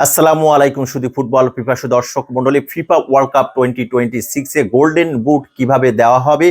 আসসালামু আলাইকুম সুধী ফুটবল পিপাসু দর্শক মণ্ডলী। ফিফা ওয়ার্ল্ড কাপ 2026 এ গোল্ডেন বুট কিভাবে দেওয়া হবে,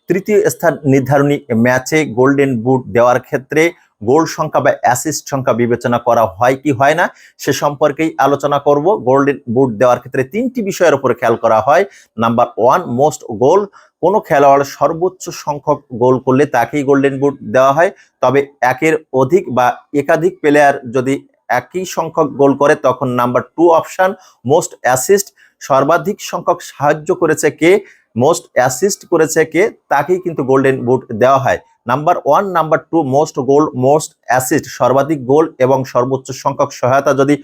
তৃতীয় স্থান নির্ধারণী ম্যাচে গোল্ডেন বুট দেওয়ার ক্ষেত্রে গোল সংখ্যা বা অ্যাসিস্ট সংখ্যা বিবেচনা করা হয় কি হয় না সে সম্পর্কেই আলোচনা করব। গোল্ডেন বুট দেওয়ার ক্ষেত্রে তিনটি বিষয়ের উপরে খেয়াল করা হয়। নাম্বার 1, মোস্ট গোল। কোনো খেলোয়াড় সর্বোচ্চ সংখ্যক গোল করলে তাকেই গোল্ডেন বুট দেওয়া হয়। তবে একের অধিক বা একাধিক প্লেয়ার যদি একই সংখ্যক গোল করে তখন নাম্বার 2 অপশন, মোস্ট অ্যাসিস্ট। সর্বাধিক সংখ্যক সাহায্য করেছে কে, মোস্ট অ্যাসিস্ট করেছে কে, তাকেই কিন্তু গোল্ডেন বুট দেওয়া হয়। নাম্বার 1, নাম্বার 2, মোস্ট গোল, মোস্ট অ্যাসিস্ট, সর্বাধিক গোল এবং সর্বোচ্চ সংখ্যক সহায়তা যদি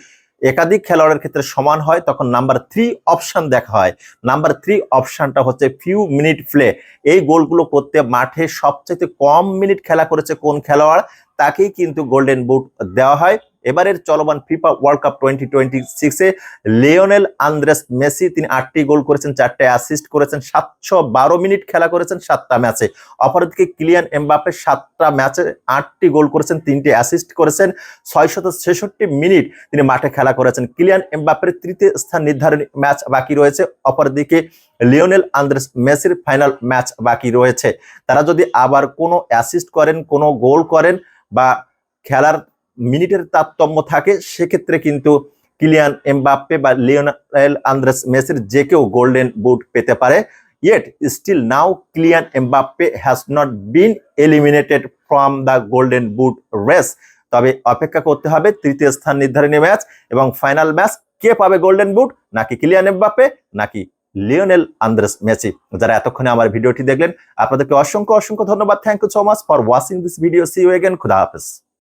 একাধিক খেলোয়াড়ের ক্ষেত্রে সমান হয় তখন নাম্বার 3 অপশন দেখা হয়। নাম্বার 3 অপশনটা হচ্ছে ফিউ মিনিট প্লে। এই গোলগুলো করতে মাঠে সবচেয়ে কম মিনিট খেলা করেছে কোন খেলোয়াড়, তাকেই কিন্তু গোল্ডেন বুট দেওয়া হয়। এবারের চলমান FIFA world cup 2026 Lionel Andres Messi, তিনি 8টি গোল করেছেন, 4টে অ্যাসিস্ট করেছেন, 712 মিনিট খেলা করেছেন 7টা ম্যাচে। অপরদিকে কিলিয়ান এমবাপ্পে 7টা ম্যাচে 8টি গোল করেছেন, 3টে অ্যাসিস্ট করেছেন, 666 মিনিট তিনি মাঠে খেলা করেছেন। কিলিয়ান এমবাপ্পের তৃতীয় স্থান নির্ধারণী ম্যাচ বাকি রয়েছে, অপরদিকে লিওনেল আন্দ্রেস মেসির ফাইনাল ম্যাচ বাকি রয়েছে। তারা যদি আবার কোনো অ্যাসিস্ট করেন, কোনো গোল করেন বা খেলার মিনিটের তারতম্য থাকে, সেক্ষেত্রে কিন্তু কিলিয়ান এমবাপ্পে বা লিওনেল আন্দ্রেস মেসির যে কেউ গোল্ডেন বুট পেতে পারে। Yet still now Kylian Mbappe has not been eliminated from the golden boot race. তবে অপেক্ষা করতে হবে তৃতীয় স্থান নির্ধারণী ম্যাচ এবং ফাইনাল ম্যাচ, কে পাবে গোল্ডেন বুট, নাকি কিলিয়ান এমবাপ্পে নাকি লিওনেল আন্দ্রেস মেসি। যারা এতক্ষণে আমার ভিডিওটি দেখলেন আপনাদেরকে অসংখ্য অসংখ্য ধন্যবাদ। Thank you so much for watching this video. C you again. খুদা হাফেজ।